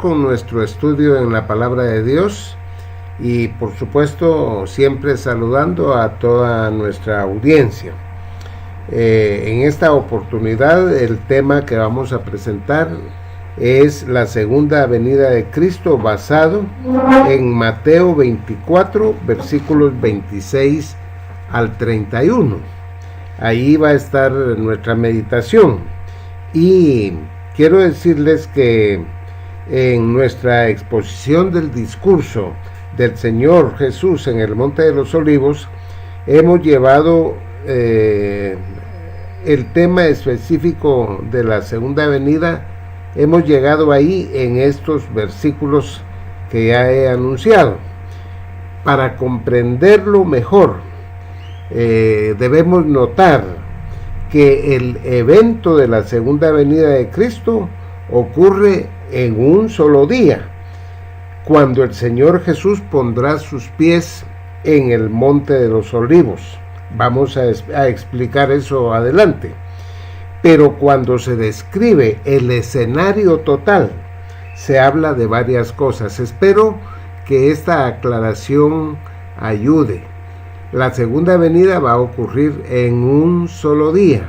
Con nuestro estudio en la palabra de Dios y por supuesto siempre saludando a toda nuestra audiencia. En esta oportunidad el tema que vamos a presentar es la segunda venida de Cristo, basado en Mateo 24 versículos 26 al 31. Ahí va a estar nuestra meditación y quiero decirles que en nuestra exposición del discurso del Señor Jesús en el Monte de los Olivos, hemos llevado el tema específico de la segunda venida, hemos llegado ahí en estos versículos que ya he anunciado. Para comprenderlo mejor, debemos notar que el evento de la segunda venida de Cristo ocurre en un solo día, cuando el Señor Jesús pondrá sus pies en el Monte de los Olivos. Vamos a explicar eso adelante. Pero cuando se describe el escenario total, se habla de varias cosas. Espero que esta aclaración ayude. La segunda venida va a ocurrir en un solo día,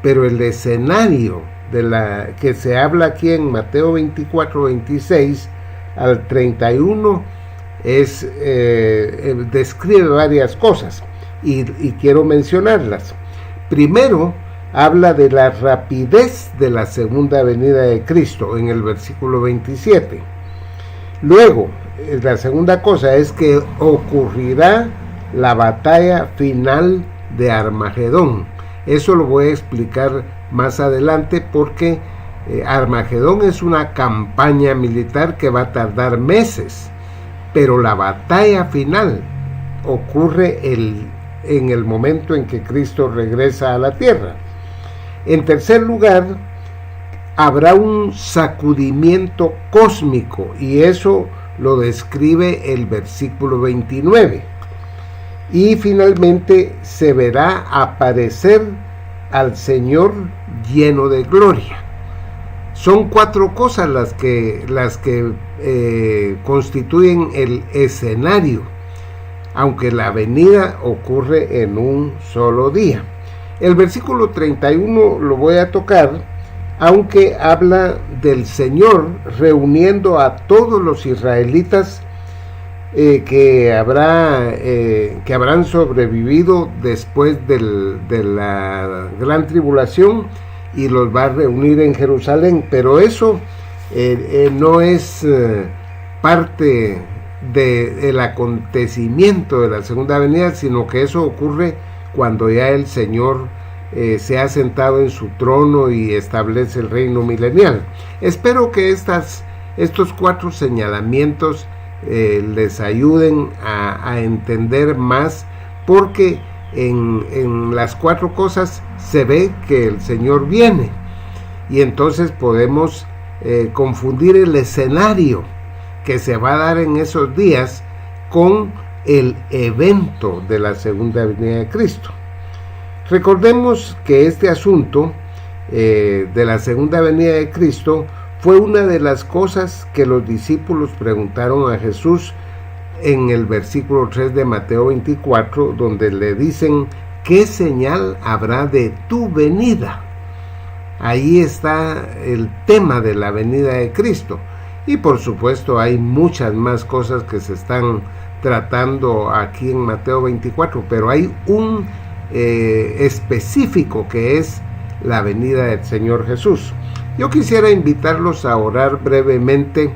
pero el escenario de la que se habla aquí en Mateo 24, 26 al 31 describe varias cosas y quiero mencionarlas. Primero, habla de la rapidez de la segunda venida de Cristo en el versículo 27. Luego, la segunda cosa es que ocurrirá la batalla final de Armagedón. Eso lo voy a explicar más adelante porque Armagedón es una campaña militar que va a tardar meses, pero la batalla final ocurre en el momento en que Cristo regresa a la tierra. En tercer lugar, habrá un sacudimiento cósmico y eso lo describe el versículo 29. Y finalmente se verá aparecer al Señor lleno de gloria. Son cuatro cosas las que constituyen el escenario, aunque la venida ocurre en un solo día. El versículo 31 lo voy a tocar, aunque habla del Señor reuniendo a todos los israelitas que habrán sobrevivido después de la gran tribulación y los va a reunir en Jerusalén, pero eso no es parte del acontecimiento de la segunda venida, sino que eso ocurre cuando ya el Señor se ha sentado en su trono y establece el reino milenial. Espero que estos cuatro señalamientos les ayuden a entender más, porque en las cuatro cosas se ve que el Señor viene y entonces podemos confundir el escenario que se va a dar en esos días con el evento de la segunda venida de Cristo. Recordemos que este asunto de la segunda venida de Cristo fue una de las cosas que los discípulos preguntaron a Jesús en el versículo 3 de Mateo 24, donde le dicen: ¿qué señal habrá de tu venida? Ahí está el tema de la venida de Cristo. Y por supuesto hay muchas más cosas que se están tratando aquí en Mateo 24, pero hay un específico que es la venida del Señor Jesús. Yo quisiera invitarlos a orar brevemente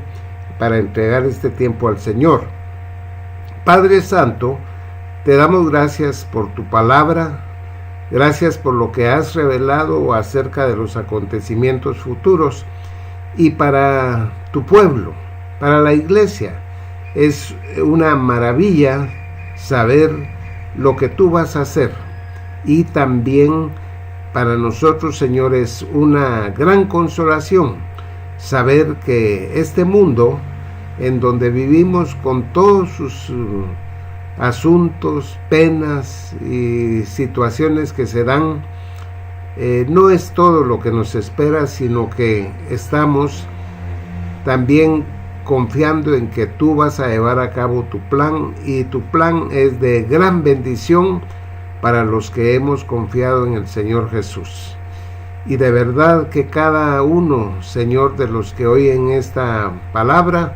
para entregar este tiempo al Señor. Padre Santo, te damos gracias por tu palabra, gracias por lo que has revelado acerca de los acontecimientos futuros y para tu pueblo, para la iglesia. Es una maravilla saber lo que tú vas a hacer y también para nosotros, Señor, es una gran consolación saber que este mundo en donde vivimos con todos sus asuntos, penas y situaciones que se dan, no es todo lo que nos espera, sino que estamos también confiando en que tú vas a llevar a cabo tu plan, y tu plan es de gran bendición para los que hemos confiado en el Señor Jesús. Y de verdad que cada uno, Señor, de los que oyen esta palabra,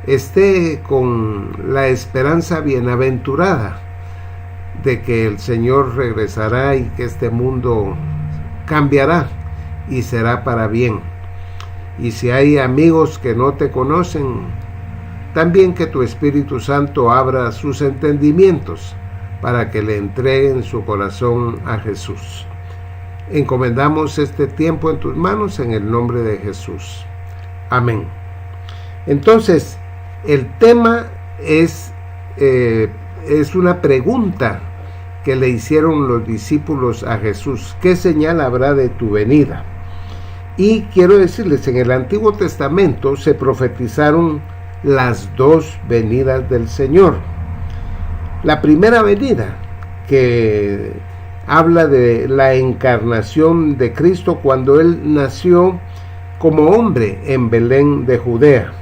esté con la esperanza bienaventurada de que el Señor regresará y que este mundo cambiará y será para bien. Y si hay amigos que no te conocen, también que tu Espíritu Santo abra sus entendimientos para que le entreguen su corazón a Jesús. Encomendamos este tiempo en tus manos en el nombre de Jesús. Amén. Entonces, el tema es una pregunta que le hicieron los discípulos a Jesús. ¿Qué señal habrá de tu venida? Y quiero decirles, en el Antiguo Testamento se profetizaron las dos venidas del Señor. La primera venida, que habla de la encarnación de Cristo cuando Él nació como hombre en Belén de Judea.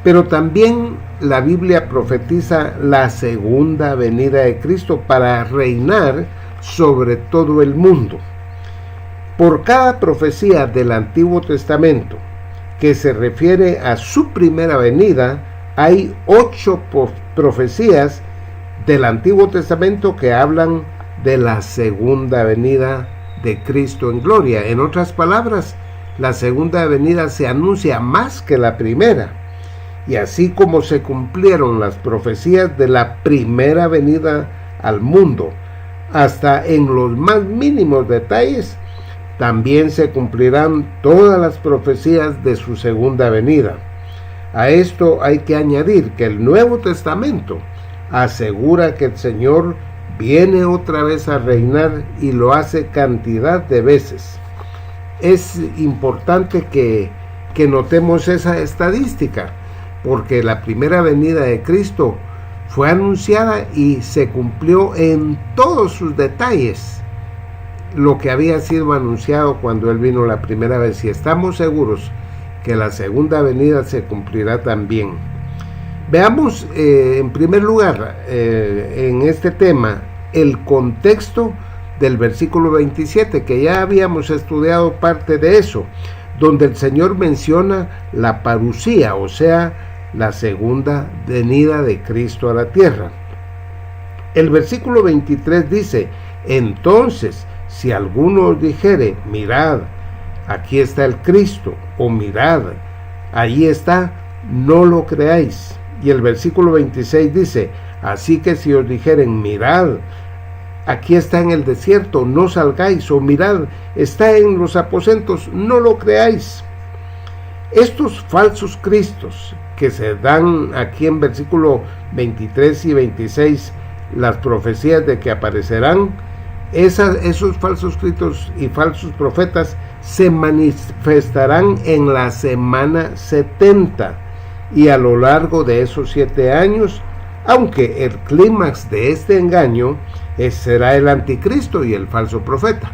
Pero también la Biblia profetiza la segunda venida de Cristo para reinar sobre todo el mundo. Por cada profecía del Antiguo Testamento que se refiere a su primera venida, hay 8 profecías del Antiguo Testamento que hablan de la segunda venida de Cristo en gloria. En otras palabras, la segunda venida se anuncia más que la primera. Y así como se cumplieron las profecías de la primera venida al mundo, hasta en los más mínimos detalles, también se cumplirán todas las profecías de su segunda venida. A esto hay que añadir que el Nuevo Testamento asegura que el Señor viene otra vez a reinar y lo hace cantidad de veces. Es importante que notemos esa estadística, porque la primera venida de Cristo fue anunciada y se cumplió en todos sus detalles lo que había sido anunciado cuando Él vino la primera vez, y estamos seguros que la segunda venida se cumplirá también. Veamos en primer lugar en este tema el contexto del versículo 27, que ya habíamos estudiado parte de eso, donde el Señor menciona la parusía, o sea, la segunda venida de Cristo a la tierra. El versículo 23 dice: entonces, si alguno os dijere, mirad, aquí está el Cristo, o mirad, allí está, no lo creáis. Y el versículo 26 dice: así que si os dijeren, mirad, aquí está en el desierto, no salgáis, o mirad, está en los aposentos, no lo creáis. Estos falsos cristos que se dan aquí en versículo 23 y 26, las profecías de que aparecerán, esos falsos cristos y falsos profetas se manifestarán en la semana 70 y a lo largo de esos 7 años, aunque el clímax de este engaño será el anticristo y el falso profeta.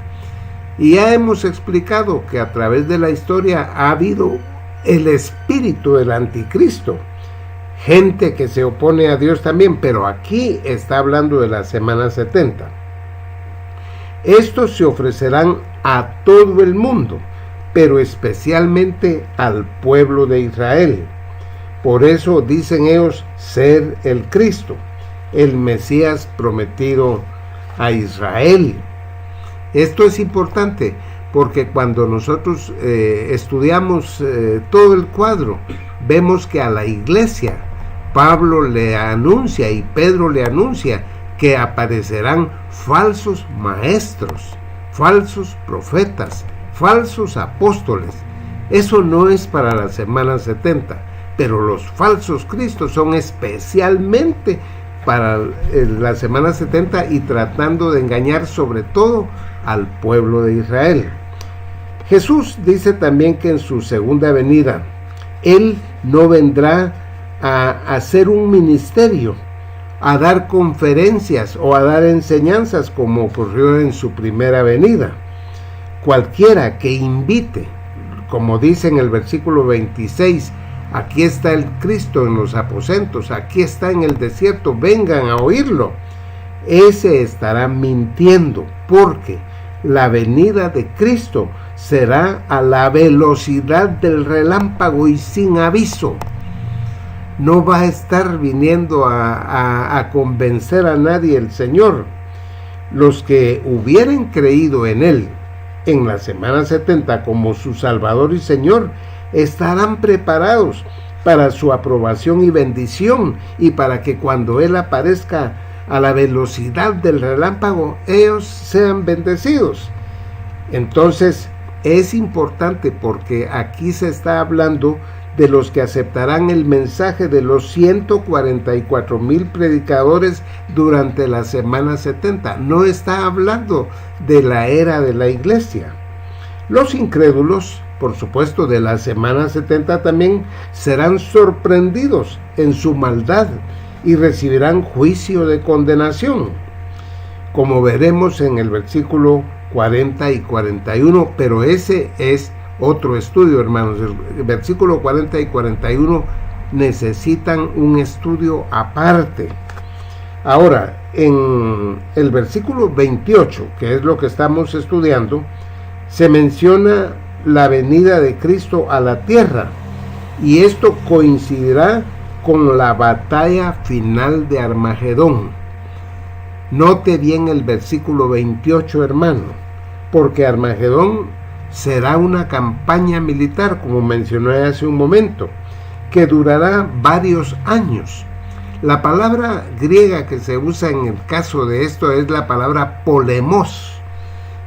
Y ya hemos explicado que a través de la historia ha habido el espíritu del anticristo, gente que se opone a Dios también, pero aquí está hablando de la semana 70. Estos se ofrecerán a todo el mundo, pero especialmente al pueblo de Israel. Por eso dicen ellos ser el Cristo, el Mesías prometido a Israel. Esto es importante porque cuando nosotros estudiamos todo el cuadro, vemos que a la iglesia Pablo le anuncia y Pedro le anuncia que aparecerán falsos maestros, falsos profetas, falsos apóstoles. Eso no es para la semana 70, pero los falsos cristos son especialmente para la semana 70 y tratando de engañar sobre todo al pueblo de Israel. Jesús dice también que en su segunda venida Él no vendrá a hacer un ministerio, a dar conferencias o a dar enseñanzas como ocurrió en su primera venida. Cualquiera que invite, como dice en el versículo 26, aquí está el Cristo en los aposentos, aquí está en el desierto, vengan a oírlo. Ese estará mintiendo, porque la venida de Cristo será a la velocidad del relámpago y sin aviso. No va a estar viniendo a convencer a nadie el Señor. Los que hubieran creído en Él en la semana 70 como su Salvador y Señor estarán preparados para su aprobación y bendición, y para que cuando Él aparezca a la velocidad del relámpago, ellos sean bendecidos. Entonces es importante, porque aquí se está hablando de los que aceptarán el mensaje de los 144,000 predicadores durante la semana 70. No está hablando de la era de la iglesia. Los incrédulos, por supuesto, de la semana 70 también serán sorprendidos en su maldad y recibirán juicio de condenación, como veremos en el versículo 40 y 41, pero ese es otro estudio, hermanos. El versículo 40 y 41 necesitan un estudio aparte. Ahora, en el versículo 28, que es lo que estamos estudiando, se menciona la venida de Cristo a la tierra, y esto coincidirá con la batalla final de Armagedón. Note bien el versículo 28, hermano, porque Armagedón será una campaña militar, como mencioné hace un momento, que durará varios años. La palabra griega que se usa en el caso de esto es la palabra polemos,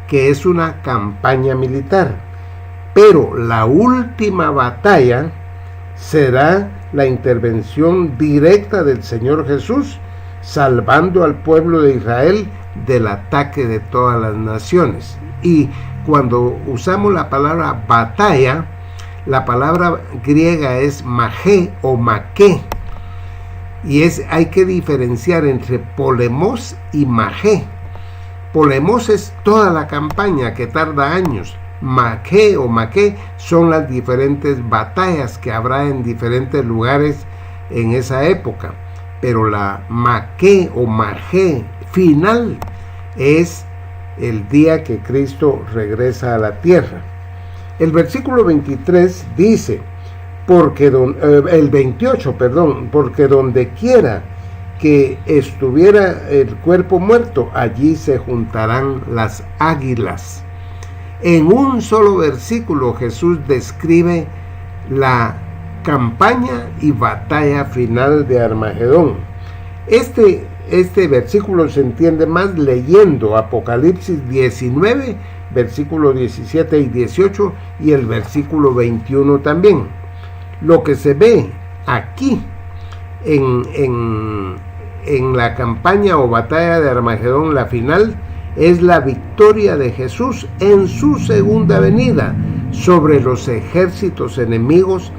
que es una campaña militar. Pero la última batalla será la intervención directa del Señor Jesús, salvando al pueblo de Israel del ataque de todas las naciones. Y cuando usamos la palabra batalla, la palabra griega es magé o maqué, y hay que diferenciar entre polemos y magé. Polemos es toda la campaña que tarda años. Maqué o maqué son las diferentes batallas que habrá en diferentes lugares en esa época, pero la maqué o magé final es el día que Cristo regresa a la tierra. El versículo 23 dice, porque donde quiera que estuviera el cuerpo muerto, allí se juntarán las águilas. En un solo versículo Jesús describe la campaña y batalla final de Armagedón. Este versículo se entiende más leyendo Apocalipsis 19, versículos 17 y 18, y el versículo 21 también. Lo que se ve aquí en la campaña o batalla de Armagedón, la final, es la victoria de Jesús en su segunda venida sobre los ejércitos enemigos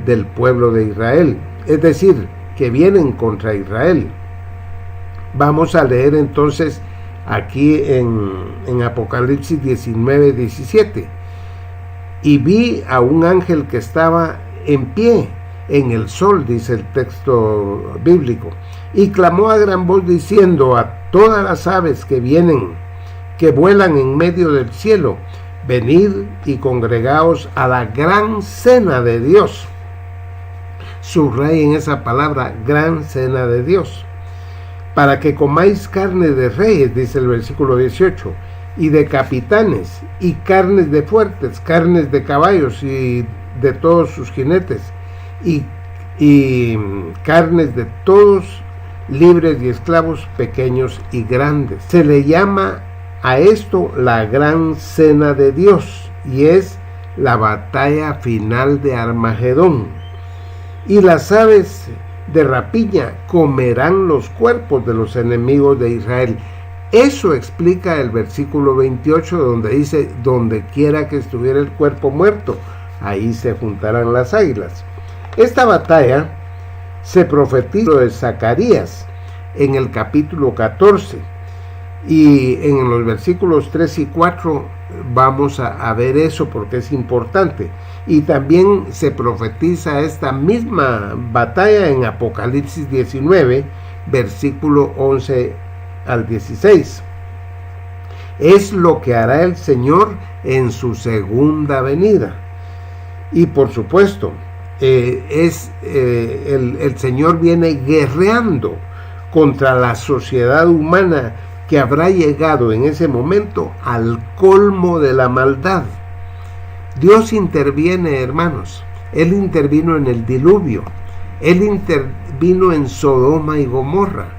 del pueblo de Israel, es decir, que vienen contra Israel. Vamos a leer entonces aquí en Apocalipsis 19, 17. Y vi a un ángel que estaba en pie en el sol, dice el texto bíblico, y clamó a gran voz diciendo a todas las aves que vuelan en medio del cielo, venid y congregaos a la gran cena de Dios. Subrayen esa palabra, gran cena de Dios, para que comáis carne de reyes, dice el versículo 18, y de capitanes, y carnes de fuertes, carnes de caballos y de todos sus jinetes, y carnes de todos, libres y esclavos, pequeños y grandes. Se le llama a esto la gran cena de Dios, y es la batalla final de Armagedón. Y las aves de rapiña comerán los cuerpos de los enemigos de Israel. Eso explica el versículo 28, donde dice, donde quiera que estuviera el cuerpo muerto, ahí se juntarán las águilas. Esta batalla se profetizó de Zacarías en el capítulo 14, Y en los versículos 3 y 4 vamos a ver eso porque es importante. Y también se profetiza esta misma batalla en Apocalipsis 19, versículo 11 al 16. Es lo que hará el Señor en su segunda venida. Y por supuesto, el Señor viene guerreando contra la sociedad humana que habrá llegado en ese momento al colmo de la maldad. Dios interviene, hermanos. Él intervino en el diluvio. Él intervino en Sodoma y Gomorra.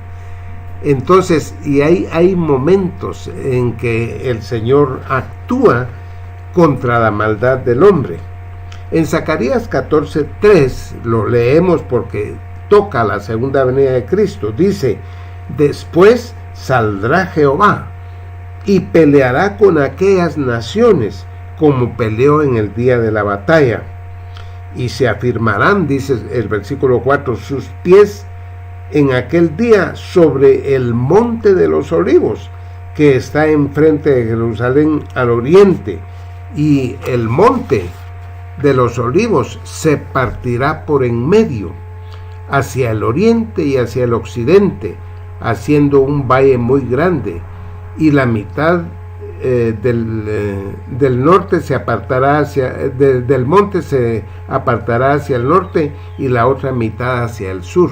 Entonces, y hay momentos en que el Señor actúa contra la maldad del hombre. En Zacarías 14:3 lo leemos porque toca la segunda venida de Cristo. Dice: después saldrá Jehová y peleará con aquellas naciones como peleó en el día de la batalla. Y se afirmarán, dice el versículo 4, sus pies en aquel día sobre el monte de los olivos, que está enfrente de Jerusalén al oriente. Y el monte de los olivos se partirá por en medio, hacia el oriente y hacia el occidente, haciendo un valle muy grande, y la mitad del norte se apartará del monte se apartará hacia el norte y la otra mitad hacia el sur.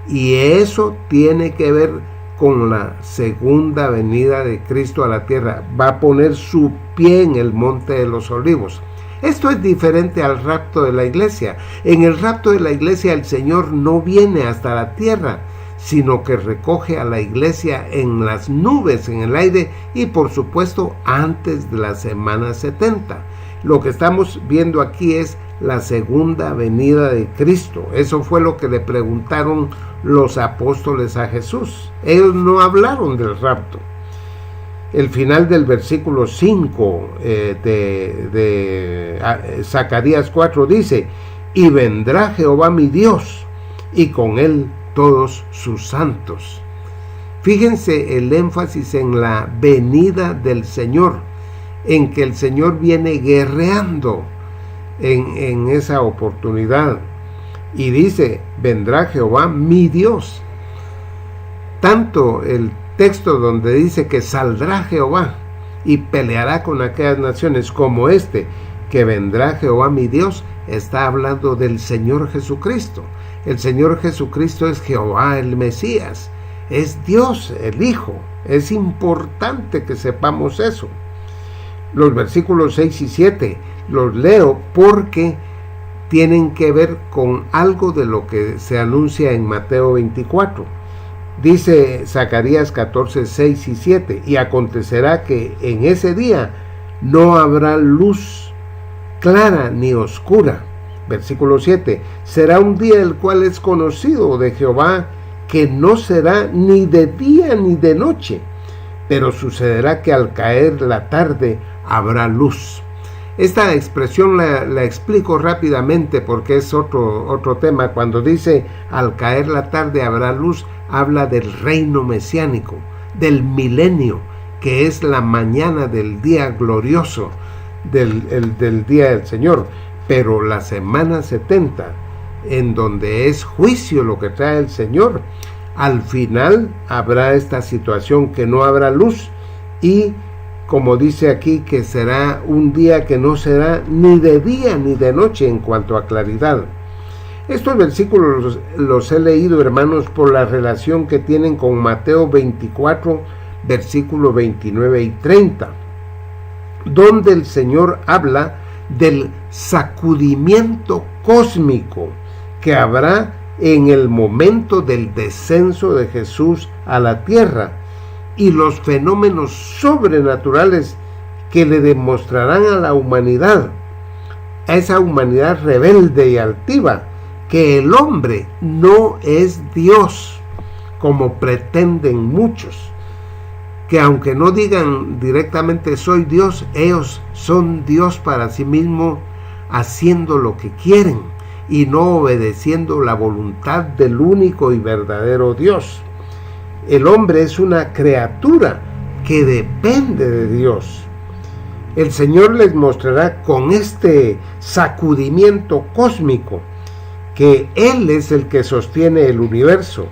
Y eso tiene que ver con la segunda venida de Cristo a la tierra. Va a poner su pie en el monte de los olivos. Esto es diferente al rapto de la iglesia. En el rapto de la iglesia el Señor no viene hasta la tierra, sino que recoge a la iglesia en las nubes, en el aire, y por supuesto antes de la semana 70. Lo que estamos viendo aquí es la segunda venida de Cristo. Eso fue lo que le preguntaron los apóstoles a Jesús. Ellos no hablaron del rapto. El final del versículo 5 de Zacarías 4 dice: y vendrá Jehová mi Dios, y con él todos sus santos. Fíjense el énfasis en la venida del Señor, en que el Señor viene guerreando en esa oportunidad. Y dice: vendrá Jehová mi Dios. Tanto el texto donde dice que saldrá Jehová y peleará con aquellas naciones, como que vendrá Jehová mi Dios, está hablando del Señor Jesucristo. El Señor Jesucristo es Jehová el Mesías, es Dios el Hijo. Es importante que sepamos eso. Los versículos 6 y 7 los leo porque tienen que ver con algo de lo que se anuncia en Mateo 24. Dice Zacarías 14, 6 y 7: y acontecerá que en ese día no habrá luz clara ni oscura. Versículo 7: será un día el cual es conocido de Jehová, que no será ni de día ni de noche, pero sucederá que al caer la tarde habrá luz. Esta expresión la explico rápidamente porque es otro tema. Cuando dice al caer la tarde habrá luz, habla del reino mesiánico, del milenio, que es la mañana del día glorioso del día del Señor. Pero la semana 70, en donde es juicio lo que trae el Señor, al final habrá esta situación que no habrá luz, y como dice aquí, que será un día que no será ni de día ni de noche en cuanto a claridad. Estos versículos los he leído, hermanos, por la relación que tienen con Mateo 24, versículos 29 y 30, donde el Señor habla del sacudimiento cósmico que habrá en el momento del descenso de Jesús a la tierra, y los fenómenos sobrenaturales que le demostrarán a la humanidad, a esa humanidad rebelde y altiva, que el hombre no es Dios, como pretenden muchos, que aunque no digan directamente soy Dios, ellos son Dios para sí mismos, haciendo lo que quieren y no obedeciendo la voluntad del único y verdadero Dios. El hombre es una criatura que depende de Dios. El Señor les mostrará con este sacudimiento cósmico que Él es el que sostiene el universo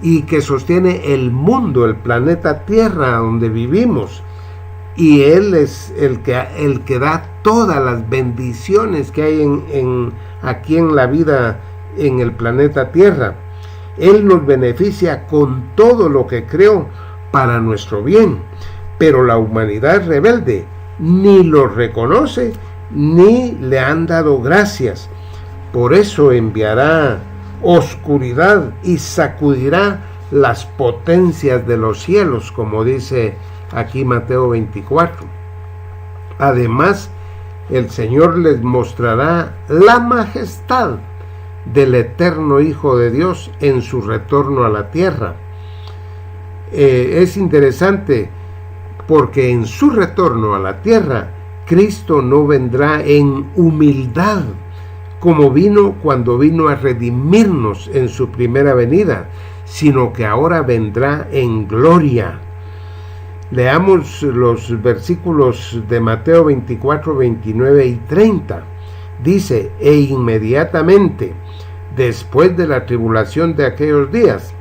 y que sostiene el mundo, el planeta Tierra donde vivimos. Y Él es el que da todas las bendiciones que hay aquí en la vida en el planeta Tierra. Él nos beneficia con todo lo que creó para nuestro bien, pero la humanidad rebelde ni lo reconoce ni le han dado gracias. Por eso enviará oscuridad y sacudirá las potencias de los cielos, como dice aquí Mateo 24. Además, el Señor les mostrará la majestad del eterno Hijo de Dios en su retorno a la tierra. Es interesante porque en su retorno a la tierra, Cristo no vendrá en humildad como vino cuando vino a redimirnos en su primera venida, sino que ahora vendrá en gloria. Leamos los versículos de Mateo 24, 29 y 30. Dice: e inmediatamente después de la tribulación de aquellos días,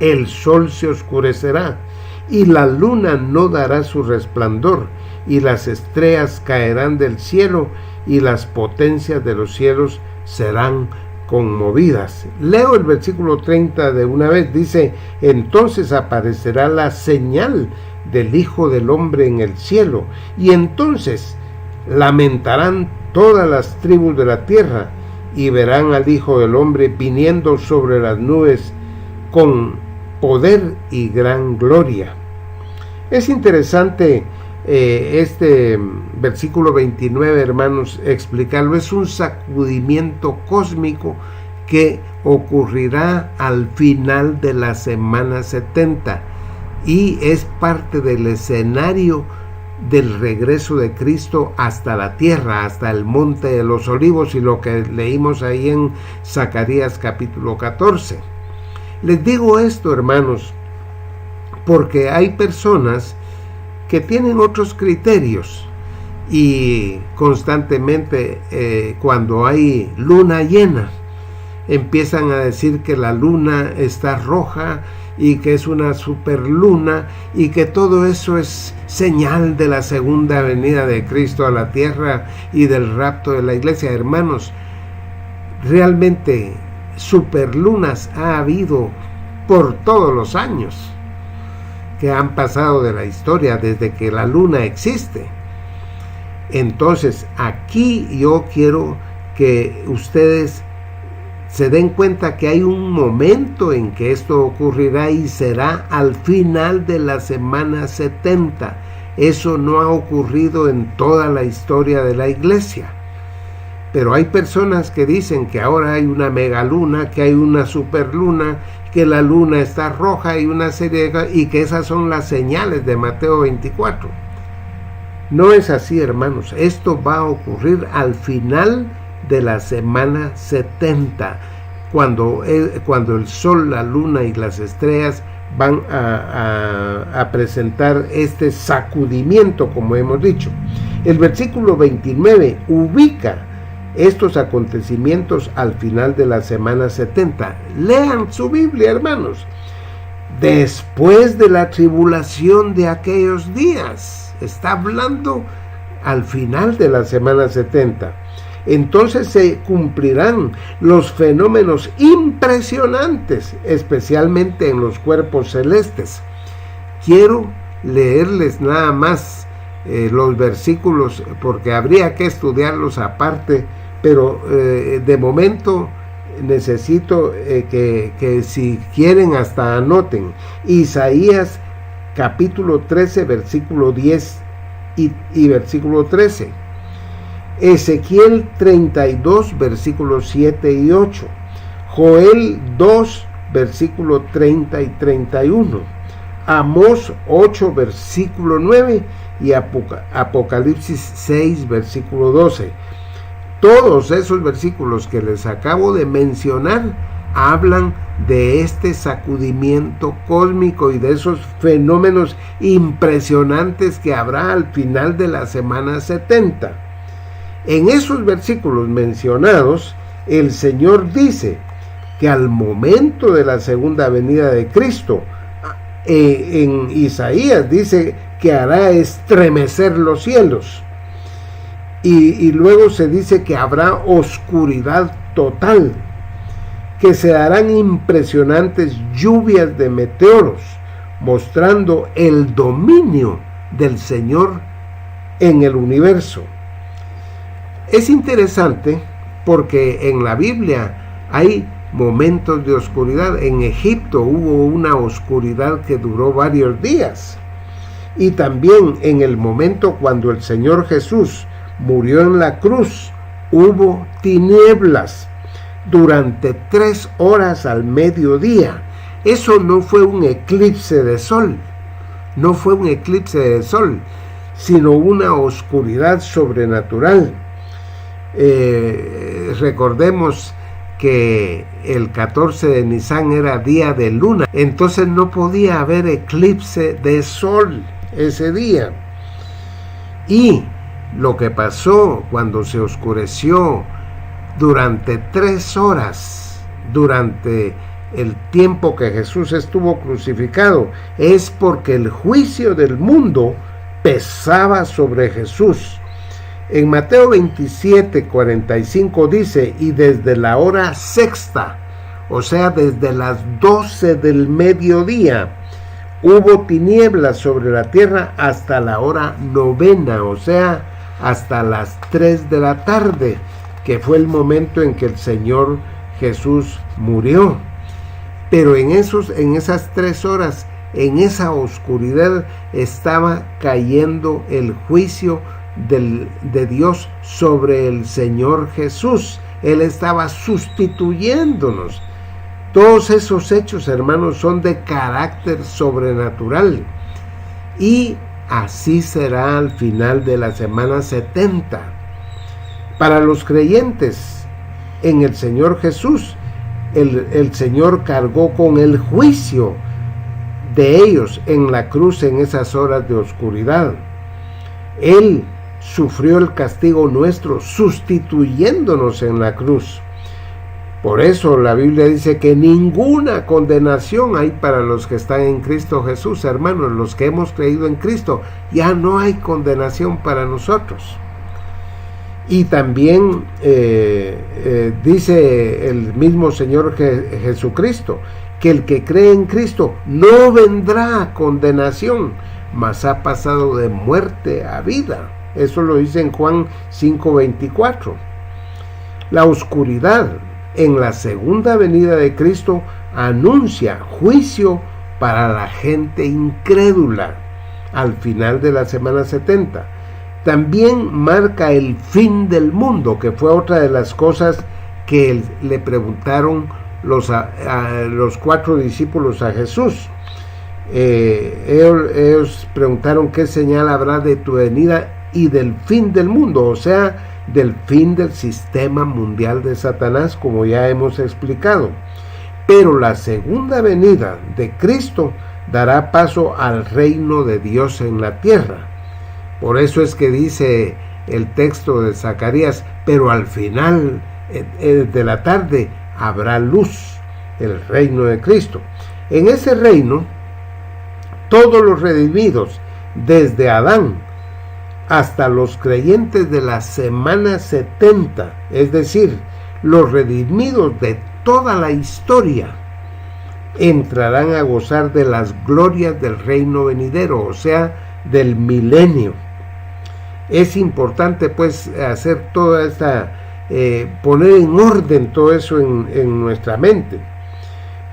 el sol se oscurecerá y la luna no dará su resplandor, y las estrellas caerán del cielo, y las potencias de los cielos serán conmovidas. Leo el versículo 30 de una vez. Dice: entonces aparecerá la señal del Hijo del Hombre en el cielo, y entonces lamentarán todas las tribus de la tierra, y verán al Hijo del Hombre viniendo sobre las nubes con poder y gran gloria. Es interesante este versículo 29, hermanos, explicarlo. Es un sacudimiento cósmico que ocurrirá al final de la semana 70 y es parte del escenario del regreso de Cristo hasta la tierra, hasta el monte de los olivos, y lo que leímos ahí en Zacarías capítulo 14. Les digo esto, hermanos, porque hay personas que tienen otros criterios y constantemente cuando hay luna llena empiezan a decir que la luna está roja y que es una superluna y que todo eso es señal de la segunda venida de Cristo a la tierra y del rapto de la iglesia. Hermanos, realmente superlunas ha habido por todos los años que han pasado de la historia desde que la luna existe. Entonces, aquí yo quiero que ustedes se den cuenta que hay un momento en que esto ocurrirá y será al final de la semana 70. Eso no ha ocurrido en toda la historia de la iglesia. Pero hay personas que dicen que ahora hay una megaluna, que hay una superluna, que la luna está roja y una serie de, y que esas son las señales de Mateo 24. No es así, hermanos. Esto va a ocurrir al final de la semana 70, cuando el sol, la luna y las estrellas van a presentar este sacudimiento, como hemos dicho. El versículo 29 ubica estos acontecimientos al final de la semana 70. Lean su Biblia, hermanos. Después de la tribulación de aquellos días. Está hablando al final de la semana 70. Entonces se cumplirán los fenómenos impresionantes, especialmente en los cuerpos celestes. Quiero leerles nada más los versículos, porque habría que estudiarlos aparte, pero de momento necesito que si quieren hasta anoten. Isaías capítulo 13, versículo 10 y versículo 13. Ezequiel 32, versículos 7 y 8. Joel 2, versículo 30 y 31. Amós 8, versículo 9 y Apocalipsis 6, versículo 12. Todos esos versículos que les acabo de mencionar hablan de este sacudimiento cósmico y de esos fenómenos impresionantes que habrá al final de la semana 70. En esos versículos mencionados, el Señor dice que al momento de la segunda venida de Cristo, en Isaías dice que hará estremecer los cielos, y luego se dice que habrá oscuridad total, que se darán impresionantes lluvias de meteoros, mostrando el dominio del Señor en el universo. Es interesante porque en la Biblia hay momentos de oscuridad. En Egipto hubo una oscuridad que duró varios días. Y también en el momento cuando el Señor Jesús murió en la cruz, hubo tinieblas durante 3 horas al mediodía. Eso no fue un eclipse de sol, no fue un eclipse de sol, sino una oscuridad sobrenatural. Recordemos que el 14 de Nisan era día de luna, entonces no podía haber eclipse de sol ese día. Y lo que pasó cuando se oscureció durante 3 horas, durante el tiempo que Jesús estuvo crucificado, es porque el juicio del mundo pesaba sobre Jesús. En Mateo 27:45 dice: y desde la hora sexta, o sea, desde las 12 del mediodía, hubo tinieblas sobre la tierra hasta la hora novena, o sea, hasta las 3 de la tarde, que fue el momento en que el Señor Jesús murió. Pero en esas 3 horas, en esa oscuridad, estaba cayendo el juicio de Dios sobre el Señor Jesús. Él estaba sustituyéndonos. Todos esos hechos, hermanos, son de carácter sobrenatural. Y así será al final de la semana 70. Para los creyentes en el Señor Jesús, el Señor cargó con el juicio de ellos en la cruz en esas horas de oscuridad. Él sufrió el castigo nuestro, sustituyéndonos en la cruz. Por eso la Biblia dice que ninguna condenación hay para los que están en Cristo Jesús, hermanos. Los que hemos creído en Cristo, ya no hay condenación para nosotros. Y también dice el mismo Señor Jesucristo, que el que cree en Cristo no vendrá a condenación, mas ha pasado de muerte a vida. Eso lo dice en Juan 5:24. La oscuridad en la segunda venida de Cristo anuncia juicio para la gente incrédula al final de la semana 70. También marca el fin del mundo, que fue otra de las cosas que le preguntaron los 4 discípulos a Jesús. Ellos preguntaron: ¿qué señal habrá de tu venida y del fin del mundo? O sea, del fin del sistema mundial de Satanás, como ya hemos explicado. Pero la segunda venida de Cristo dará paso al reino de Dios en la tierra. Por eso es que dice el texto de Zacarías: pero al final de la tarde habrá luz, el reino de Cristo. En ese reino, todos los redimidos, desde Adán hasta los creyentes de la semana 70, es decir, los redimidos de toda la historia, entrarán a gozar de las glorias del reino venidero, o sea, del milenio. Es importante pues hacer toda esta, poner en orden todo eso en nuestra mente.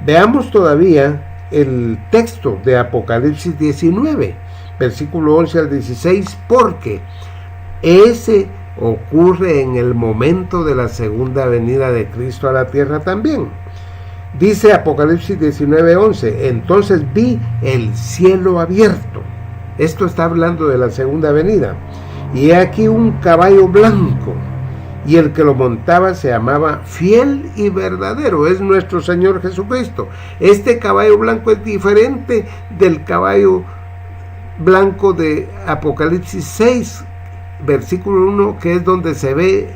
Veamos todavía el texto de Apocalipsis 19, versículo 11 al 16, porque ese ocurre en el momento de la segunda venida de Cristo a la tierra también. Dice Apocalipsis 19:11: entonces vi el cielo abierto. Esto está hablando de la segunda venida. Y he aquí un caballo blanco, y el que lo montaba se llamaba Fiel y Verdadero, es nuestro Señor Jesucristo. Este caballo blanco es diferente del caballo blanco de Apocalipsis 6, versículo 1, que es donde se ve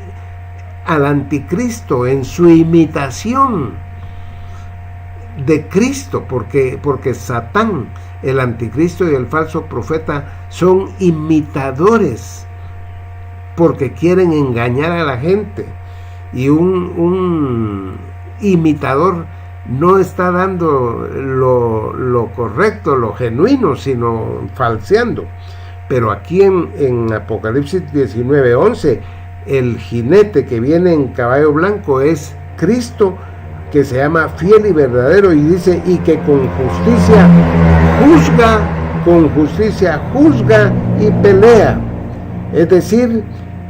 al anticristo en su imitación de Cristo, porque Satán, el anticristo y el falso profeta son imitadores, porque quieren engañar a la gente, y un imitador no está dando lo correcto, lo genuino, sino falseando. Pero aquí en Apocalipsis 19:11, el jinete que viene en caballo blanco es Cristo, que se llama Fiel y Verdadero, y dice, y que con justicia juzga y pelea. Es decir,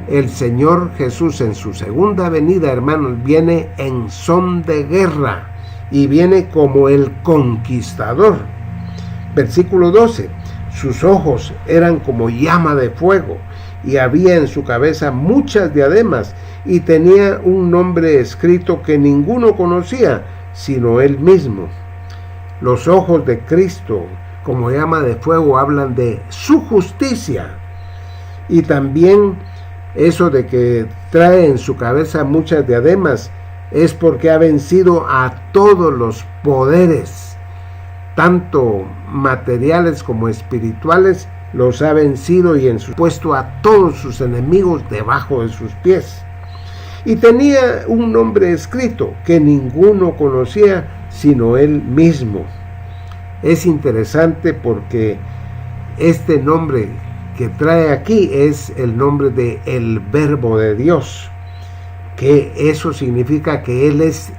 el Señor Jesús en su segunda venida, hermanos, viene en son de guerra y viene como el conquistador. Versículo 12, sus ojos eran como llama de fuego y había en su cabeza muchas diademas y tenía un nombre escrito que ninguno conocía sino él mismo. Los ojos de Cristo como llama de fuego hablan de su justicia, y también eso de que trae en su cabeza muchas diademas es porque ha vencido a todos los poderes, tanto materiales como espirituales, los ha vencido y puesto a todos sus enemigos debajo de sus pies. Y tenía un nombre escrito que ninguno conocía sino él mismo. Es interesante porque este nombre que trae aquí es el nombre de el Verbo de Dios, que eso significa que él es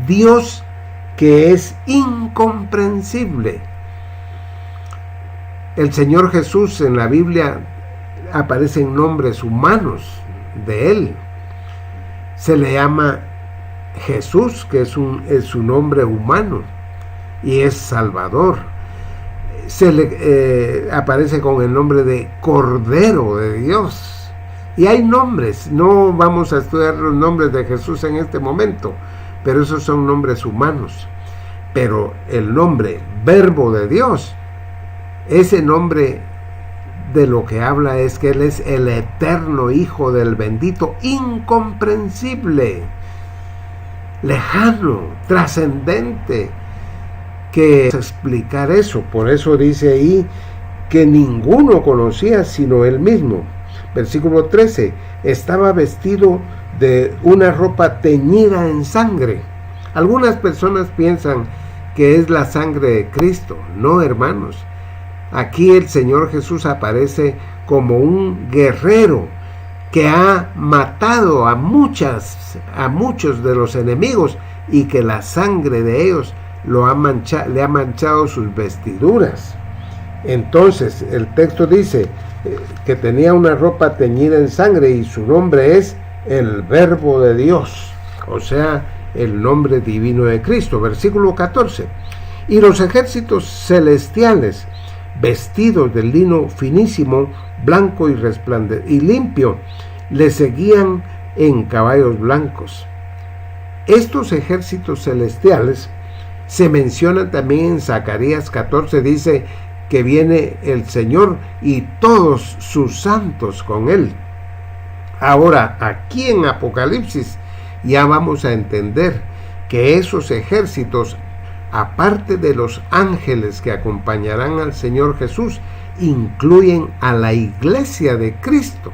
Dios, que es incomprensible. El Señor Jesús en la Biblia aparecen nombres humanos de él. Se le llama Jesús, que es su nombre humano, y es Salvador. Se le aparece con el nombre de Cordero de Dios. Y hay nombres, no vamos a estudiar los nombres de Jesús en este momento, pero esos son nombres humanos. Pero el nombre Verbo de Dios, ese nombre de lo que habla es que él es el eterno Hijo del bendito, incomprensible, lejano, trascendente, que explicar eso. Por eso dice ahí que ninguno conocía sino él mismo. Versículo 13, estaba vestido de una ropa teñida en sangre. Algunas personas piensan que es la sangre de Cristo. No, hermanos. Aquí el Señor Jesús aparece como un guerrero que ha matado a muchos de los enemigos, y que la sangre de ellos le ha manchado sus vestiduras. Entonces el texto dice que tenía una ropa teñida en sangre, y su nombre es el Verbo de Dios, o sea, el nombre divino de Cristo. Versículo 14, y los ejércitos celestiales, vestidos de lino finísimo, blanco y limpio, le seguían en caballos blancos. Estos ejércitos celestiales se mencionan también en Zacarías 14, dice que viene el Señor y todos sus santos con él. Ahora, aquí en Apocalipsis ya vamos a entender que esos ejércitos, aparte de los ángeles que acompañarán al Señor Jesús, incluyen a la iglesia de Cristo,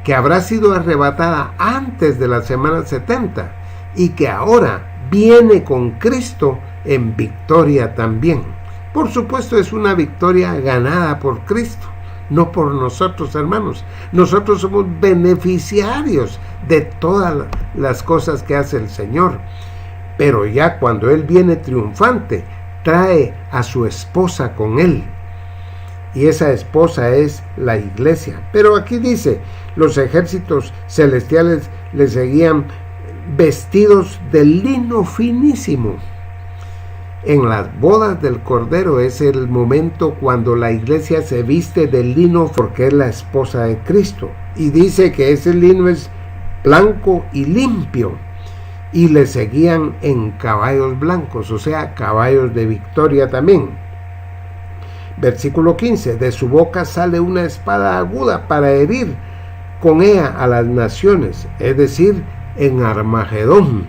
que habrá sido arrebatada antes de la semana 70 y que ahora viene con Cristo en victoria también. Por supuesto, es una victoria ganada por Cristo, no por nosotros, hermanos. Nosotros somos beneficiarios de todas las cosas que hace el Señor. Pero ya cuando Él viene triunfante, trae a su esposa con Él. Y esa esposa es la iglesia. Pero aquí dice, los ejércitos celestiales le seguían vestidos de lino finísimo. En las bodas del Cordero es el momento cuando la iglesia se viste de lino, porque es la esposa de Cristo. Y dice que ese lino es blanco y limpio, y le seguían en caballos blancos, o sea, caballos de victoria también. Versículo 15, de su boca sale una espada aguda para herir con ella a las naciones, es decir, en Armagedón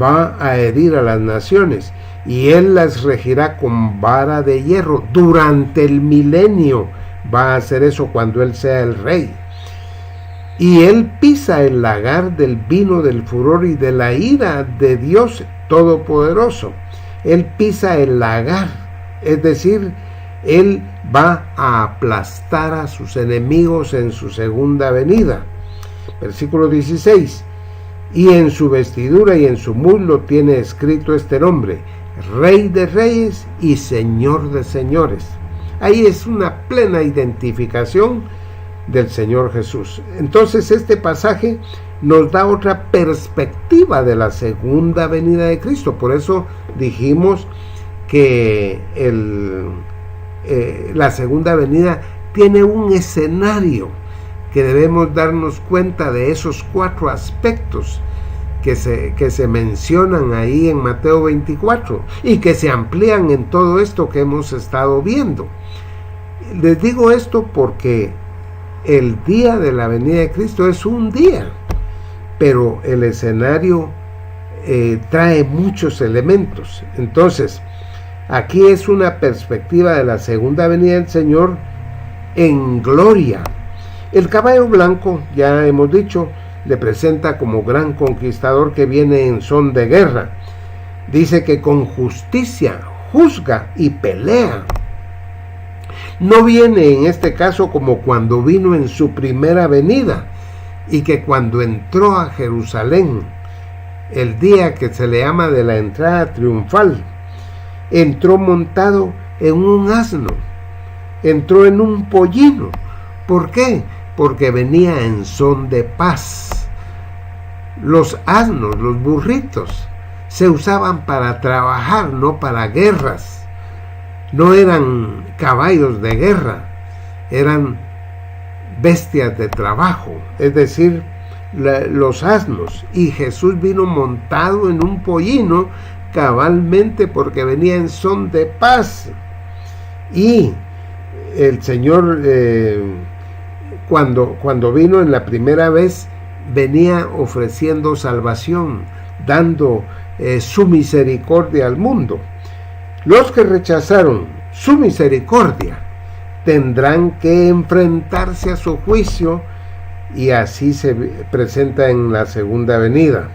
va a herir a las naciones, y él las regirá con vara de hierro. Durante el milenio va a hacer eso, cuando él sea el rey. Y él pisa el lagar del vino del furor y de la ira de Dios Todopoderoso. Él pisa el lagar, es decir, él va a aplastar a sus enemigos en su segunda venida. Versículo 16. Y en su vestidura y en su muslo tiene escrito este nombre: Rey de Reyes y Señor de Señores. Ahí es una plena identificación del Señor Jesús. Entonces este pasaje nos da otra perspectiva de la segunda venida de Cristo. Por eso dijimos que la segunda venida tiene un escenario, que debemos darnos cuenta de esos 4 aspectos que se mencionan ahí en Mateo 24 y que se amplían en todo esto que hemos estado viendo. Les digo esto porque el día de la venida de Cristo es un día, pero el escenario trae muchos elementos. Entonces, aquí es una perspectiva de la segunda venida del Señor en gloria. El caballo blanco, ya hemos dicho, le presenta como gran conquistador que viene en son de guerra. Dice que con justicia juzga y pelea. No viene en este caso como cuando vino en su primera venida, y que cuando entró a Jerusalén, el día que se le llama de la entrada triunfal, entró montado en un asno, entró en un pollino. ¿Por qué? Porque venía en son de paz. Los asnos, los burritos, se usaban para trabajar, no para guerras. No eran caballos de guerra, eran bestias de trabajo, es decir, los asnos. Y Jesús vino montado en un pollino, cabalmente porque venía en son de paz. Y el Señor, cuando vino en la primera vez, venía ofreciendo salvación, dando su misericordia al mundo. Los que rechazaron su misericordia tendrán que enfrentarse a su juicio, y así se presenta en la segunda venida.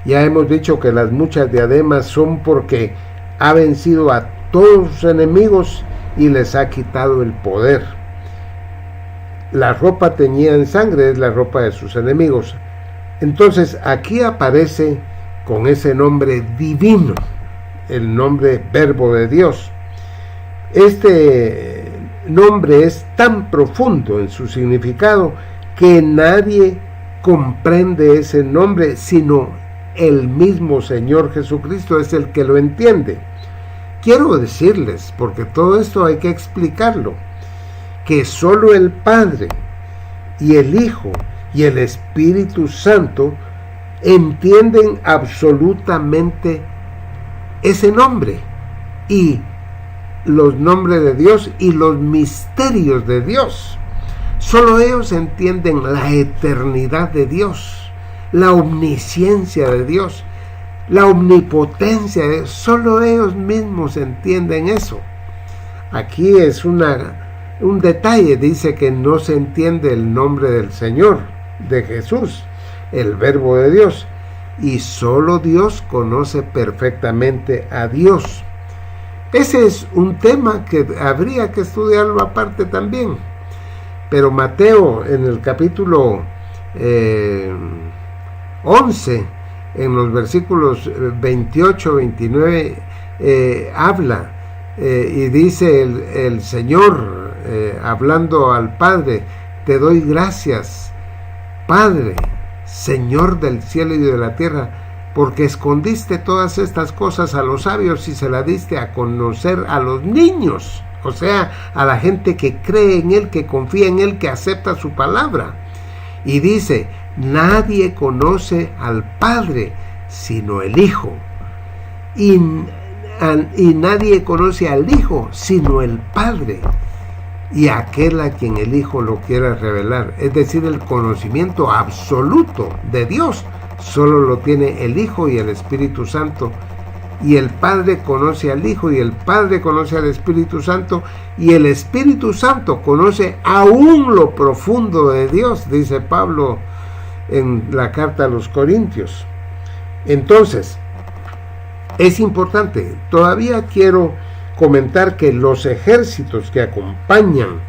Ya hemos dicho que las muchas diademas son porque ha vencido a todos sus enemigos y les ha quitado el poder. La ropa teñida en sangre es la ropa de sus enemigos. Entonces aquí aparece con ese nombre divino, el nombre Verbo de Dios. Este nombre es tan profundo en su significado que nadie comprende ese nombre, sino el mismo Señor Jesucristo es el que lo entiende. Quiero decirles, porque todo esto hay que explicarlo, que solo el Padre y el Hijo y el Espíritu Santo entienden absolutamente ese nombre y los nombres de Dios y los misterios de Dios. Solo ellos entienden la eternidad de Dios, la omnisciencia de Dios, la omnipotencia de Dios. Solo ellos mismos entienden eso. Aquí es un detalle, dice que no se entiende el nombre del Señor, de Jesús, el Verbo de Dios, y solo Dios conoce perfectamente a Dios. Ese es un tema que habría que estudiarlo aparte también. Pero Mateo, en el capítulo 11, en los versículos 28-29, habla y dice el Señor, hablando al Padre: te doy gracias, Padre, Señor del cielo y de la tierra, porque escondiste todas estas cosas a los sabios y se las diste a conocer a los niños. O sea, a la gente que cree en Él, que confía en Él, que acepta su palabra. Y dice: nadie conoce al Padre sino el Hijo, y nadie conoce al Hijo sino el Padre, y aquel a quien el Hijo lo quiera revelar. Es decir, el conocimiento absoluto de Dios solo lo tiene el Hijo y el Espíritu Santo, y el Padre conoce al Hijo, y el Padre conoce al Espíritu Santo, y el Espíritu Santo conoce aún lo profundo de Dios, dice Pablo en la carta a los Corintios. Entonces, es importante. Todavía quiero comentar que los ejércitos que acompañan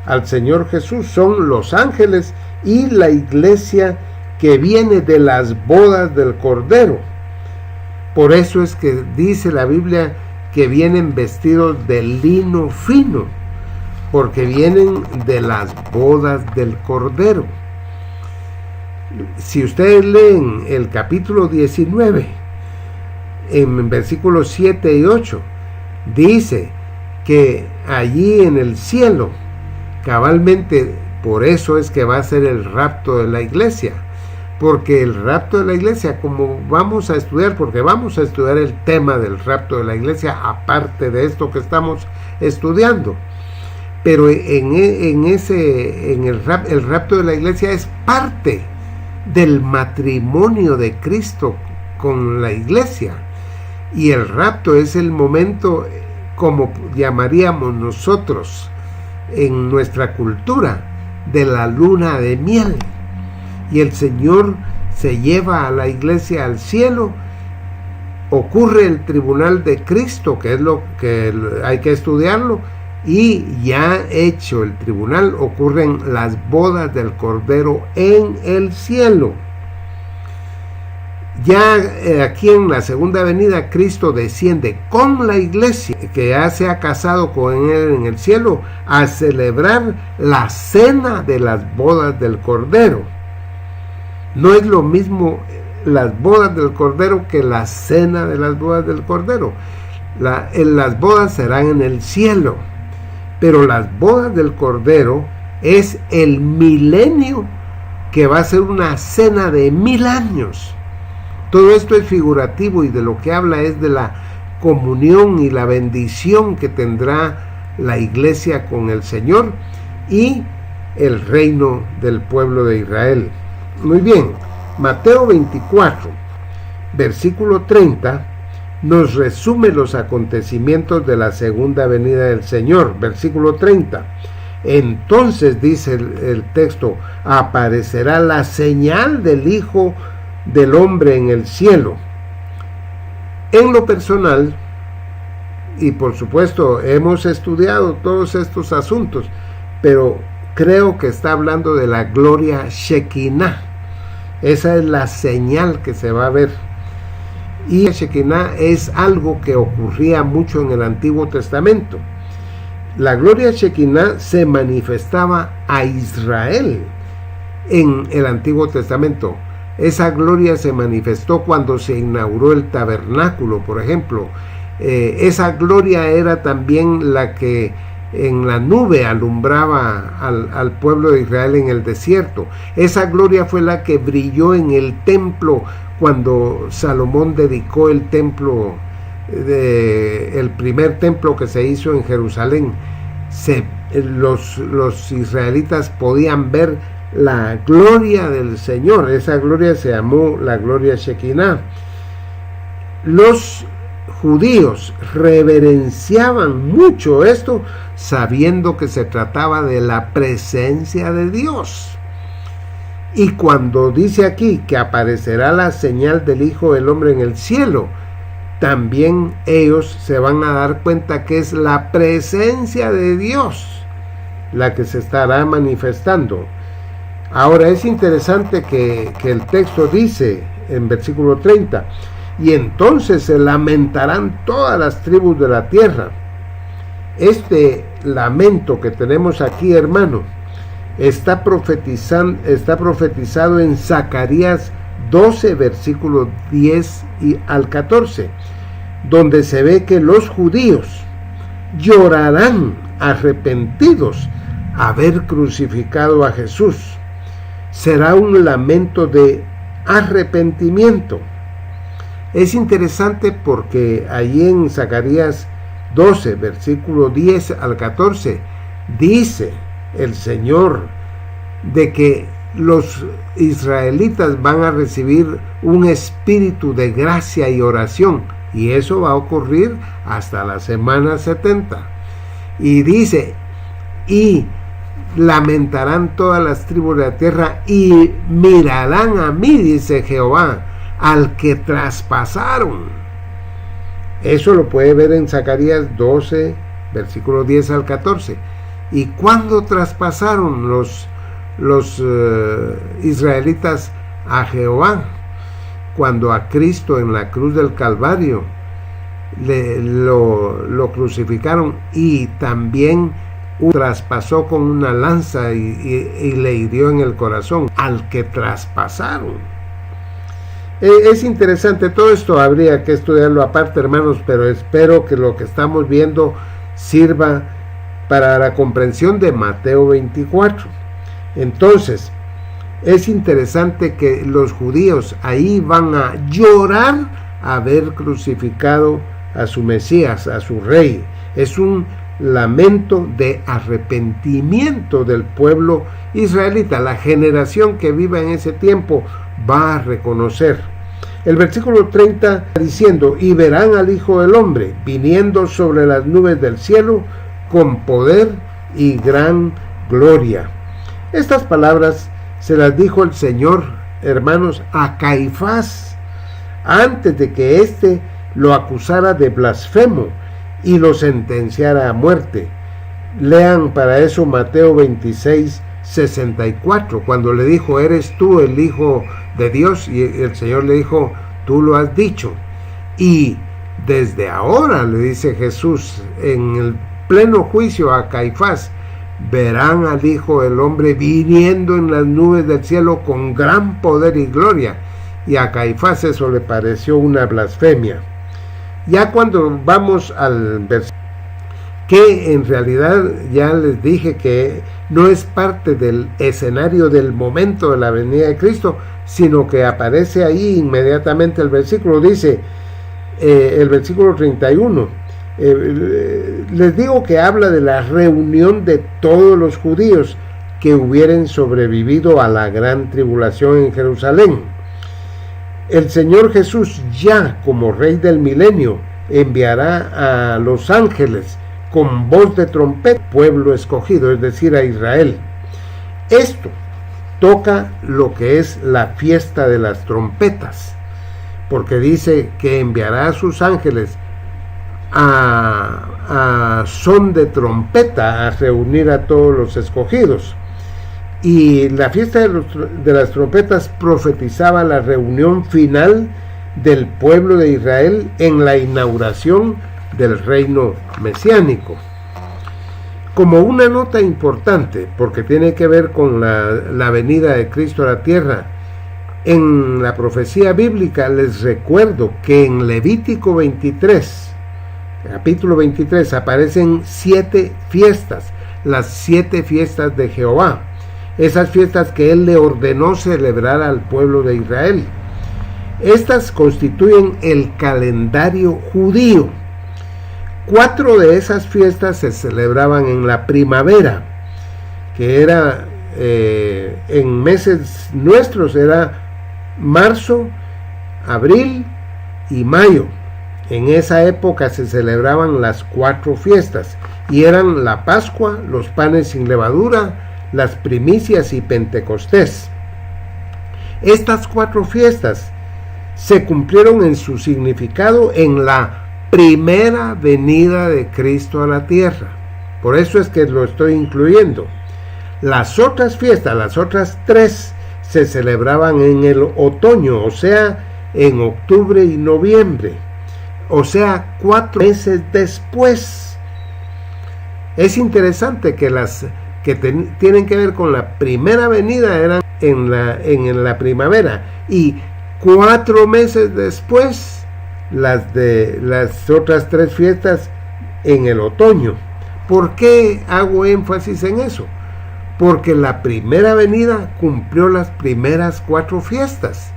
al Señor Jesús son los ángeles y la iglesia que viene de las bodas del Cordero. Por eso es que dice la Biblia que vienen vestidos de lino fino, porque vienen de las bodas del Cordero. Si ustedes leen el capítulo 19, en versículos 7 y 8, dice que allí en el cielo, cabalmente, por eso es que va a ser el rapto de la iglesia, porque el rapto de la iglesia, como vamos a estudiar, porque vamos a estudiar el tema del rapto de la iglesia, aparte de esto que estamos estudiando, pero el rapto de la iglesia es parte del matrimonio de Cristo con la iglesia, y el rapto es el momento, como llamaríamos nosotros en nuestra cultura, de la luna de miel, y el Señor se lleva a la iglesia al cielo. Ocurre el tribunal de Cristo, que es lo que hay que estudiarlo, y ya hecho el tribunal, ocurren las bodas del Cordero en el cielo. Ya aquí en la segunda venida, Cristo desciende con la iglesia que ya se ha casado con él en el cielo a celebrar la cena de las bodas del Cordero. No es lo mismo las bodas del Cordero que la cena de las bodas del Cordero. Las bodas serán en el cielo, pero las bodas del Cordero es el milenio, que va a ser una cena de 1000 años. Todo esto es figurativo, y de lo que habla es de la comunión y la bendición que tendrá la iglesia con el Señor y el reino del pueblo de Israel. Muy bien, Mateo 24, versículo 30, nos resume los acontecimientos de la segunda venida del Señor. Versículo 30. Entonces, dice el texto, aparecerá la señal del Hijo del Hombre en el cielo. En lo personal, y por supuesto hemos estudiado todos estos asuntos, pero creo que está hablando de la gloria Shekinah. Esa es la señal que se va a ver. Y Shekinah es algo que ocurría mucho en el Antiguo Testamento. La gloria Shekinah se manifestaba a Israel en el Antiguo Testamento. Esa gloria se manifestó cuando se inauguró el tabernáculo, por ejemplo. Esa gloria era también la que en la nube alumbraba al pueblo de Israel en el desierto. Esa gloria fue la que brilló en el templo cuando Salomón dedicó el templo, el primer templo que se hizo en Jerusalén. Los israelitas podían ver la gloria del Señor. Esa gloria se llamó la gloria Shekinah. Los judíos reverenciaban mucho esto, sabiendo que se trataba de la presencia de Dios. Y cuando dice aquí que aparecerá la señal del Hijo del Hombre en el cielo, también ellos se van a dar cuenta que es la presencia de Dios la que se estará manifestando. Ahora es interesante que el texto dice en versículo 30, y entonces se lamentarán todas las tribus de la tierra. Este lamento que tenemos aquí, hermano, está profetizado en Zacarías 12, versículos 10 al 14, donde se ve que los judíos llorarán arrepentidos haber crucificado a Jesús. será un lamento de arrepentimiento. Es interesante porque allí en Zacarías 12, versículo 10 al 14, dice el Señor de que los israelitas van a recibir un espíritu de gracia y oración, y eso va a ocurrir hasta la semana 70. Y dice, y lamentarán todas las tribus de la tierra y mirarán a mí, dice Jehová, al que traspasaron. Eso lo puede ver en Zacarías 12, versículos 10 al 14. ¿Y cuándo traspasaron los israelitas a Jehová? Cuando a Cristo en la cruz del Calvario lo crucificaron, y también traspasó con una lanza y le hirió en el corazón al que traspasaron. Es interesante, todo esto habría que estudiarlo aparte, hermanos, pero espero que lo que estamos viendo sirva para la comprensión de Mateo 24. Entonces, es interesante que los judíos ahí van a llorar haber crucificado a su Mesías, a su rey. Es un lamento de arrepentimiento del pueblo israelita. La generación que viva en ese tiempo va a reconocer. El versículo 30 diciendo, y verán al Hijo del Hombre viniendo sobre las nubes del cielo con poder y gran gloria. Estas palabras se las dijo el Señor, hermanos, a Caifás, antes de que éste lo acusara de blasfemo y lo sentenciara a muerte. Lean para eso Mateo 26, 64, cuando le dijo, ¿eres tú el Hijo de Dios? Y el Señor le dijo, tú lo has dicho. Y desde ahora, le dice Jesús, en el pleno juicio a Caifás, verán al Hijo del Hombre viniendo en las nubes del cielo con gran poder y gloria. Y a Caifás eso le pareció una blasfemia. Ya cuando vamos al versículo, que en realidad ya les dije que no es parte del escenario del momento de la venida de Cristo, sino que aparece ahí inmediatamente el versículo, dice el versículo 31, les digo que habla de la reunión de todos los judíos que hubieran sobrevivido a la gran tribulación en Jerusalén. El Señor Jesús, ya como Rey del milenio, enviará a los ángeles con voz de trompeta, pueblo escogido, es decir, a Israel. Esto toca lo que es la fiesta de las trompetas, porque dice que enviará a sus ángeles a son de trompeta a reunir a todos los escogidos. Y la fiesta de las trompetas profetizaba la reunión final del pueblo de Israel en la inauguración del reino mesiánico. Como una nota importante, porque tiene que ver con la venida de Cristo a la tierra, en la profecía bíblica les recuerdo que en Levítico 23, capítulo 23, aparecen 7 fiestas, las 7 fiestas de Jehová, esas fiestas que él le ordenó celebrar al pueblo de Israel. Estas constituyen el calendario judío. 4 de esas fiestas se celebraban en la primavera, que era en meses nuestros, era marzo, abril y mayo. En esa época se celebraban las 4 fiestas, y eran la Pascua, los panes sin levadura, las primicias y Pentecostés. Estas 4 fiestas se cumplieron en su significado en la primera venida de Cristo a la tierra. Por eso es que lo estoy incluyendo. Las otras fiestas, las otras 3, se celebraban en el otoño, o sea, en octubre y noviembre, o sea, 4 meses después. Es interesante que las que tienen que ver con la primera venida eran en la primavera, y 4 meses después las de las otras 3 fiestas en el otoño. ¿Por qué hago énfasis en eso? porque la primera venida cumplió las primeras 4 fiestas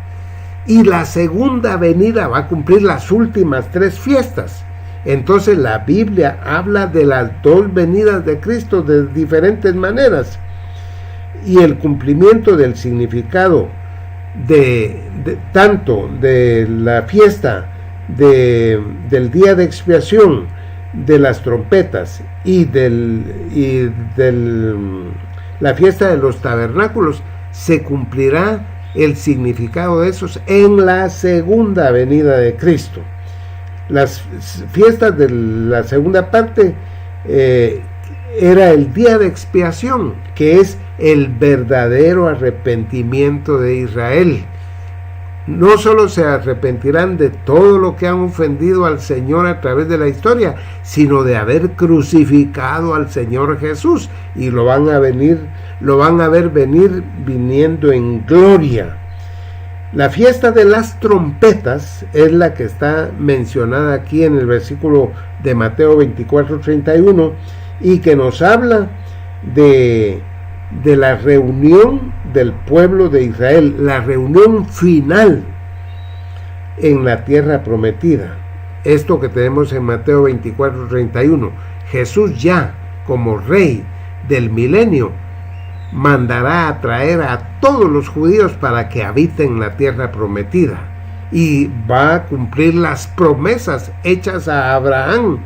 y la segunda venida va a cumplir las últimas 3 fiestas. Entonces la Biblia habla de las 2 venidas de Cristo de diferentes maneras, y el cumplimiento del significado tanto de la fiesta del día de expiación, de las trompetas y la fiesta de los tabernáculos, se cumplirá el significado de esos en la segunda venida de Cristo. Las fiestas de la segunda parte era el día de expiación, que es el verdadero arrepentimiento de Israel. No solo se arrepentirán de todo lo que han ofendido al Señor a través de la historia, sino de haber crucificado al Señor Jesús, y lo van a ver venir viniendo en gloria. La fiesta de las trompetas es la que está mencionada aquí en el versículo de Mateo 24:31, y que nos habla de la reunión del pueblo de Israel, la reunión final en la tierra prometida. Esto que tenemos en Mateo 24:31, Jesús ya como rey del milenio mandará a traer a todos los judíos para que habiten la tierra prometida, y va a cumplir las promesas hechas a Abraham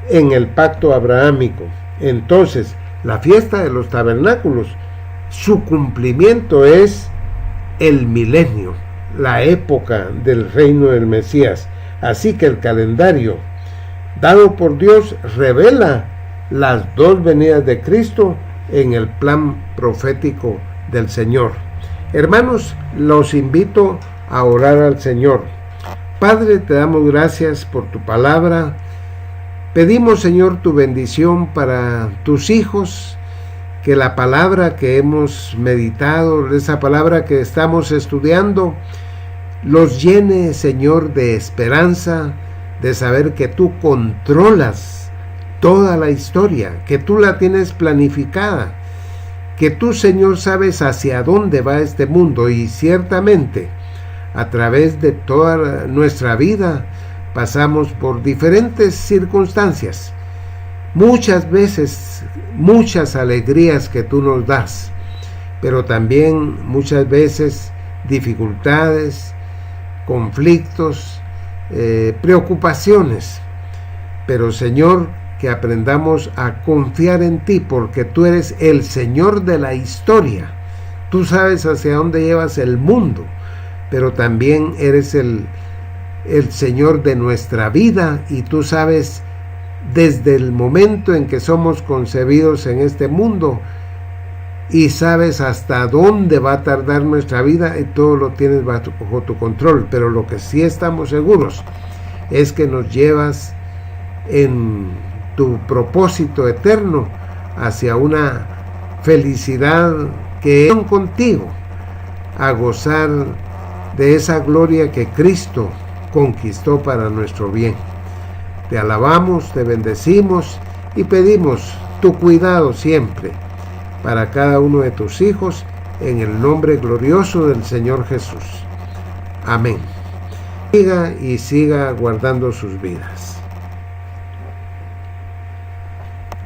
en el pacto abrahámico. Entonces, la fiesta de los tabernáculos, su cumplimiento es el milenio, la época del reino del Mesías. Así que el calendario dado por Dios revela las 2 venidas de Cristo en el plan profético del Señor. Hermanos, los invito a orar al Señor. Padre, te damos gracias por tu palabra. Pedimos, Señor, tu bendición para tus hijos, que la palabra que hemos meditado, esa palabra que estamos estudiando, los llene, Señor, de esperanza, de saber que tú controlas toda la historia, que tú la tienes planificada, que tú, Señor, sabes hacia dónde va este mundo, y ciertamente a través de toda nuestra vida pasamos por diferentes circunstancias, muchas veces muchas alegrías que tú nos das, pero también muchas veces dificultades, conflictos, preocupaciones. Pero, Señor, que aprendamos a confiar en ti, porque tú eres el Señor de la historia. Tú sabes hacia dónde llevas el mundo, pero también eres el Señor de nuestra vida, y tú sabes desde el momento en que somos concebidos en este mundo, y sabes hasta dónde va a tardar nuestra vida, y todo lo tienes bajo tu control. Pero lo que sí estamos seguros es que nos llevas en tu propósito eterno hacia una felicidad que es contigo, a gozar de esa gloria que Cristo conquistó para nuestro bien. Te alabamos, te bendecimos y pedimos tu cuidado siempre para cada uno de tus hijos, en el nombre glorioso del Señor Jesús. Amén. Siga guardando sus vidas.